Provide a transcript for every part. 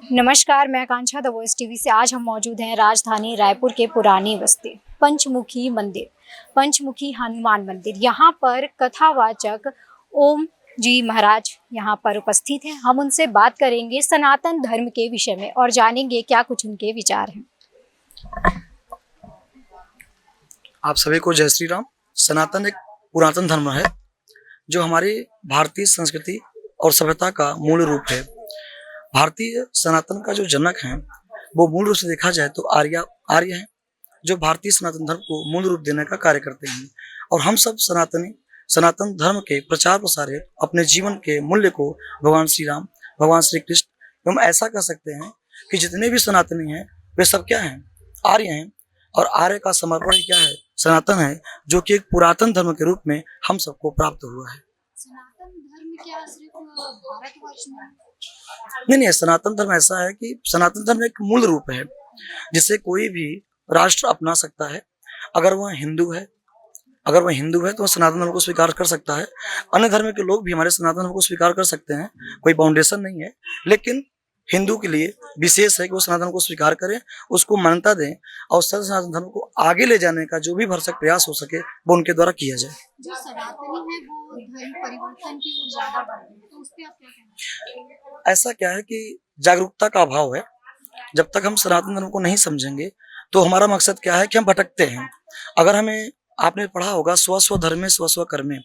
नमस्कार, मैं आकांक्षा the voice TV से। आज हम मौजूद हैं राजधानी रायपुर के पुरानी बस्ती पंचमुखी मंदिर, पंचमुखी हनुमान मंदिर। यहाँ पर कथावाचक ओम जी महाराज यहाँ पर उपस्थित हैं। हम उनसे बात करेंगे सनातन धर्म के विषय में और जानेंगे क्या कुछ उनके विचार हैं। आप सभी को जय श्री राम। सनातन एक पुरातन धर्म है जो हमारी भारतीय संस्कृति और सभ्यता का मूल रूप है। भारतीय सनातन का जो जनक है वो मूल रूप से देखा जाए तो आर्य हैं, जो भारतीय सनातन धर्म को मूल रूप देने का कार्य करते हैं। और हम सब सनातन धर्म के प्रचार प्रसार अपने जीवन के मूल्य को भगवान श्री राम, भगवान श्री कृष्ण, हम ऐसा कह सकते हैं कि जितने भी सनातनी हैं वे सब क्या हैं? आर्य हैं। और आर्य का समर्पण क्या है? सनातन है, जो कि एक पुरातन धर्म के रूप में हम सबको प्राप्त हुआ है। सनातन धर्म क्या सिर्फ भारतवर्ष में? नहीं, सनातन धर्म ऐसा है कि सनातन धर्म एक मूल रूप है जिसे कोई भी राष्ट्र अपना सकता है। अगर वह हिंदू है तो वह सनातन धर्म को स्वीकार कर सकता है। अन्य धर्म के लोग भी हमारे सनातन धर्म को स्वीकार कर सकते हैं, कोई बाउंडेशन नहीं है। लेकिन हिंदू के लिए विशेष है कि वो सनातन को स्वीकार करें, उसको मान्यता दें और सनातन धर्म को आगे ले जाने का जो भी भरसक प्रयास हो सके वो उनके द्वारा किया जाए। जो सनातनी है वो धर्म परिवर्तन की ओर ज्यादा बढ़ रही है, तो उस पे आप क्या कहना? ऐसा क्या है कि जागरूकता का अभाव है। जब तक हम सनातन धर्म को नहीं समझेंगे तो हमारा मकसद क्या है कि हम भटकते हैं। अगर हमें, आपने पढ़ा होगा, स्व धर्मे स्व कर्मे,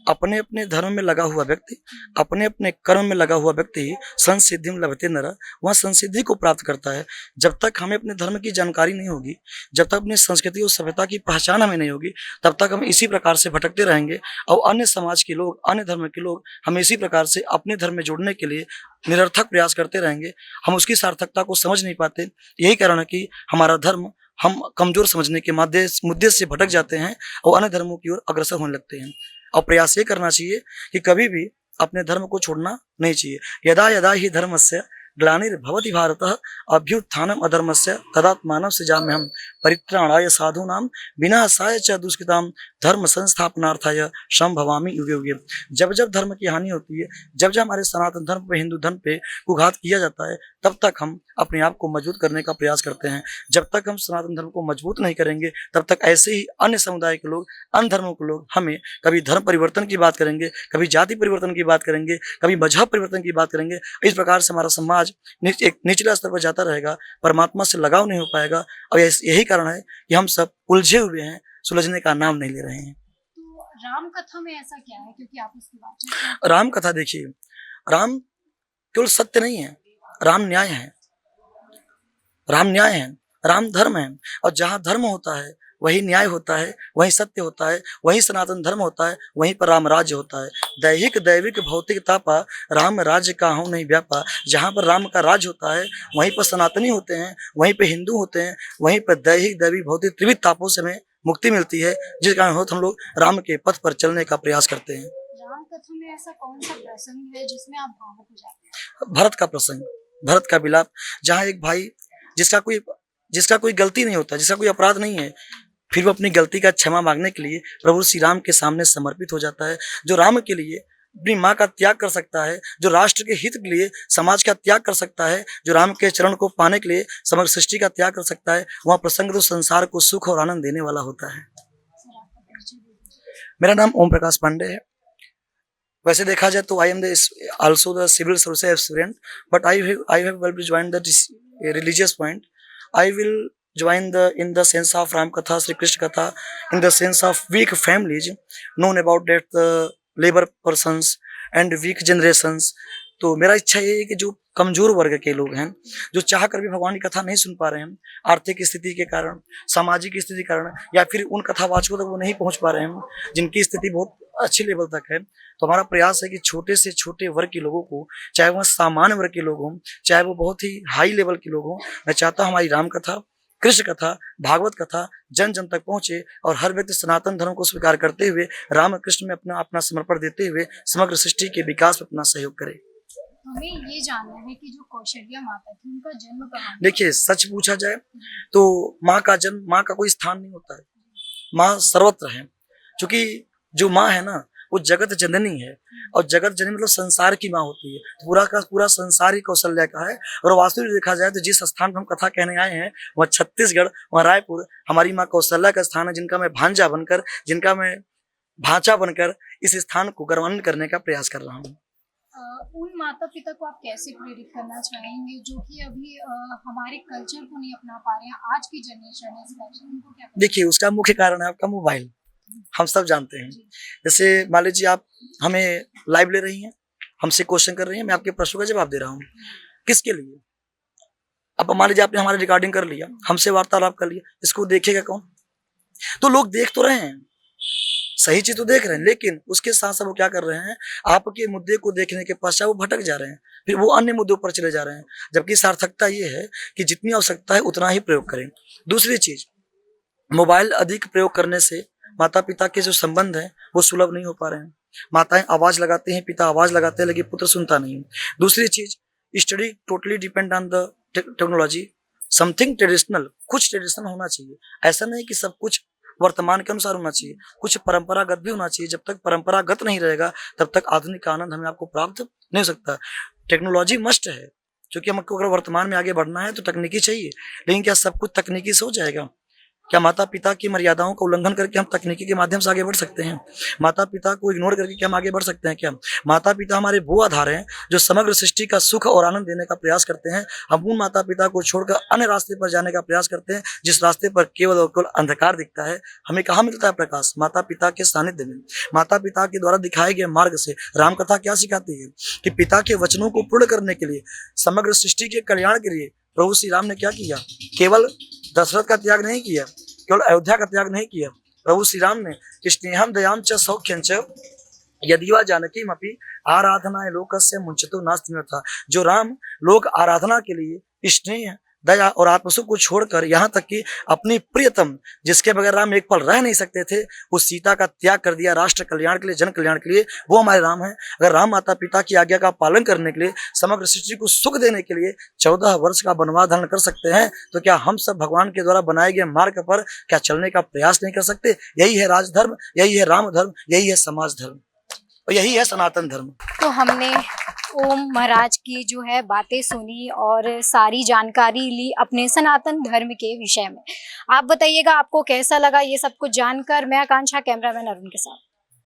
अपने अपने धर्म में लगा हुआ व्यक्ति, अपने अपने कर्म में लगा हुआ व्यक्ति संसिद्धिम लभते नर, वह संसिद्धि को प्राप्त करता है। जब तक हमें अपने धर्म की जानकारी नहीं होगी, जब तक अपनी संस्कृति और सभ्यता की पहचान हमें नहीं होगी, तब तक हम इसी प्रकार से भटकते रहेंगे। और अन्य समाज के लोग, अन्य धर्म के लोग हमें इसी प्रकार से अपने धर्म में जोड़ने के लिए निरर्थक प्रयास करते रहेंगे। हम उसकी सार्थकता को समझ नहीं पाते। यही कारण है कि हमारा धर्म हम कमजोर समझने के मुद्दे से भटक जाते हैं और अन्य धर्मों की ओर अग्रसर होने लगते हैं। और प्रयास ये करना चाहिए कि कभी भी अपने धर्म को छोड़ना नहीं चाहिए। यदा यदा ही धर्मस्य ग्लानिर्भवति भारतः अभ्युत्थानम अधर्मस्य तदात्मानं सृजाम्यहम् परित्राणाय साधूनां विनाशाय च दुष्कृतां धर्म संस्थापनार्थाय संभवामि युगे युगे। जब जब धर्म की हानि होती है, जब जब हमारे सनातन धर्म पे, हिंदू धर्म पे कुघात किया जाता है, तब तक हम अपने आप को मजबूत करने का प्रयास करते हैं। जब तक हम सनातन धर्म को मजबूत नहीं करेंगे, तब तक ऐसे ही अन्य समुदाय के लोग, अन्य धर्मों के लोग हमें कभी धर्म परिवर्तन की बात करेंगे, कभी जाति परिवर्तन की बात करेंगे, कभी मजहब परिवर्तन की बात करेंगे। इस प्रकार से हमारा समाज एक निचले स्तर पर जाता रहेगा, परमात्मा से लगाव नहीं हो पाएगा। और यही कारण है कि हम सब उलझे हुए हैं, सुलझने का नाम नहीं ले रहे हैं। तो राम कथा में ऐसा क्या है, क्योंकि आप उसकी बात? राम कथा देखिए, राम केवल सत्य नहीं है, राम न्याय है, राम न्याय है, राम धर्म है। और जहाँ धर्म होता है वही न्याय होता है, वही सत्य होता है, वही सनातन धर्म होता है, वहीं पर राम राज्य होता है। दैहिक दैविक भौतिक तापा राम राज्य का हूँ नहीं व्यापा। जहाँ पर राम का राज होता है वहीं पर सनातनी होते हैं, वहीं पर हिंदू होते हैं, वहीं पर दैहिक दैविक भौतिक त्रिविध तापों से हमें मुक्ति मिलती है, जिस कारण हम लोग राम के पथ पर चलने का प्रयास करते हैं। राम कथा में ऐसा कौन सा प्रसंग है जिसमें आप भावुक हो जाते हैं? भरत का प्रसंग, भरत का विलाप, जहाँ एक भाई जिसका कोई गलती नहीं होता, जिसका कोई अपराध नहीं है, फिर वो अपनी गलती का क्षमा मांगने के लिए प्रभु श्री राम के सामने समर्पित हो जाता है। जो राम के लिए अपनी माँ का त्याग कर सकता है, जो राष्ट्र के हित के लिए समाज का त्याग कर सकता है, जो राम के चरण को पाने के लिए समग्र सृष्टि का त्याग कर सकता है, वह प्रसंग तो संसार को सुख और आनंद देने वाला होता है। मेरा नाम ओम प्रकाश पांडे है। वैसे देखा जाए तो I am also the civil service aspirant, but I have well joined the religious point. I will join in the sense of Ram Katha, Sri Krishna Katha, in the sense of weak families, known about that the labor persons and weak generations. तो मेरा इच्छा ये है कि जो कमजोर वर्ग के लोग हैं, जो चाह कर भी भगवान की कथा नहीं सुन पा रहे हैं, आर्थिक स्थिति के कारण, सामाजिक स्थिति के कारण, या फिर उन कथावाचकों तक वो नहीं पहुंच पा रहे हैं जिनकी स्थिति बहुत अच्छी लेवल तक है, तो हमारा प्रयास है कि छोटे से छोटे वर्ग के लोगों को, चाहे वह सामान्य वर्ग के लोग हों, चाहे वो बहुत ही हाई लेवल के लोग हों, मैं चाहता हूँ हमारी राम कथा, कृष्ण कथा, भागवत कथा जन जन तक पहुंचे और हर व्यक्ति सनातन धर्म को स्वीकार करते हुए राम कृष्ण में अपना समर्पण देते हुए समग्र सृष्टि के विकास में अपना सहयोग करे। हमें ये जानना है कि जो कौशल्या माता थी उनका जन्म कहाँ? देखिए, सच पूछा जाए तो माँ का जन्म, माँ का कोई स्थान नहीं होता है, माँ सर्वत्र है। क्योंकि जो माँ है ना, वो जगत जननी है, और जगत जननी मतलब संसार की माँ होती है। तो पूरा का पूरा संसार ही कौशल्या का है। और वास्तविक देखा जाए तो जिस स्थान पर हम कथा कहने आए हैं वह छत्तीसगढ़, वह रायपुर हमारी माँ कौशल्या का स्थान है, जिनका मैं भांजा बनकर, जिनका मैं भांचा बनकर इस स्थान को गौरवान्वित करने का प्रयास कर रहा हूँ। उन माता पिता को आप कैसे प्रेरित करना चाहेंगे जो कि अभी हमारे कल्चर को नहीं अपना पा रहे हैं, आज की जनरेशन है स्पेशली, उनको क्या देखिए, उसका मुख्य कारण है आपका मोबाइल। हम सब जानते हैं। जैसे मान लीजिए आप हमें लाइव ले रही हैं, हमसे क्वेश्चन कर रही हैं, मैं आपके प्रश्नों का जवाब दे रहा हूँ। किसके लिए? अब मान लीजिए आपने हमारी रिकॉर्डिंग कर लिया, हमसे वार्तालाप कर लिया, इसको देखेगा कौन? तो लोग देख तो रहे हैं, सही चीज तो देख रहे हैं, लेकिन उसके साथ साथ वो क्या कर रहे हैं, आपके मुद्दे को देखने के पश्चात वो भटक जा रहे हैं, फिर वो अन्य मुद्दों पर चले जा रहे हैं। जबकि सार्थकता ये है कि जितनी आवश्यकता है उतना ही प्रयोग करें। दूसरी चीज, मोबाइल अधिक प्रयोग करने से माता पिता के जो संबंध है वो सुलभ नहीं हो पा रहे हैं। माताएं आवाज लगाती हैं, पिता आवाज लगाते हैं, लेकिन पुत्र सुनता नहीं। दूसरी चीज, study totally depend on the technology, something traditional, कुछ ट्रेडिशनल होना चाहिए। ऐसा नहीं कि सब कुछ वर्तमान के अनुसार होना चाहिए, कुछ परंपरागत भी होना चाहिए। जब तक परंपरागत नहीं रहेगा तब तक आधुनिक का आनंद हमें आपको प्राप्त नहीं हो सकता। टेक्नोलॉजी मस्ट है, क्योंकि हमको अगर वर्तमान में आगे बढ़ना है तो तकनीकी चाहिए। लेकिन क्या सब कुछ तकनीकी से हो जाएगा? क्या माता पिता की मर्यादाओं का उल्लंघन करके हम तकनीकी के माध्यम से आगे बढ़ सकते हैं? माता पिता को इग्नोर करके क्या हम आगे बढ़ सकते हैं? क्या माता पिता हमारे वो आधार हैं जो समग्र सृष्टि का सुख और आनंद देने का प्रयास करते हैं। हम उन माता पिता को छोड़कर अन्य रास्ते पर जाने का प्रयास करते हैं जिस रास्ते पर केवल और केवल अंधकार दिखता है। हमें कहाँ मिलता है प्रकाश? माता पिता के सानिध्य में। माता पिता के द्वारा दिखाए गए मार्ग से रामकथा क्या सिखाती है कि पिता के वचनों को पूर्ण करने के लिए, समग्र सृष्टि के कल्याण के लिए प्रभु श्री राम ने क्या किया? केवल दशरथ का त्याग नहीं किया, केवल अयोध्या का त्याग नहीं किया। प्रभु श्री राम ने स्नेहम दयाम च सौख्यं च यदिवा जानकीमपि आराधनाय लोकस्य मुंचतो नास्ति था। जो राम लोक आराधना के लिए स्नेह, दया और आत्मसुख को छोड़कर यहाँ तक कि अपनी प्रियतम, जिसके बगैर राम एक पल रह नहीं सकते थे, उस सीता का त्याग कर दिया राष्ट्र कल्याण के लिए, जन कल्याण के लिए। वो हमारे राम है। अगर राम माता पिता की आज्ञा का पालन करने के लिए, समग्र सृष्टि को सुख देने के लिए 14 वर्ष का वनवास धारण कर सकते हैं, तो क्या हम सब भगवान के द्वारा बनाए गए मार्ग पर क्या चलने का प्रयास नहीं कर सकते? यही है राजधर्म, यही है राम धर्म, यही है समाज धर्म, और यही है सनातन धर्म। तो हमने ओम महाराज की जो है बातें सुनी और सारी जानकारी ली अपने सनातन धर्म के विषय में। आप बताइएगा आपको कैसा लगा ये सब कुछ जानकर। मैं आकांक्षा, कैमरामैन अरुण के साथ।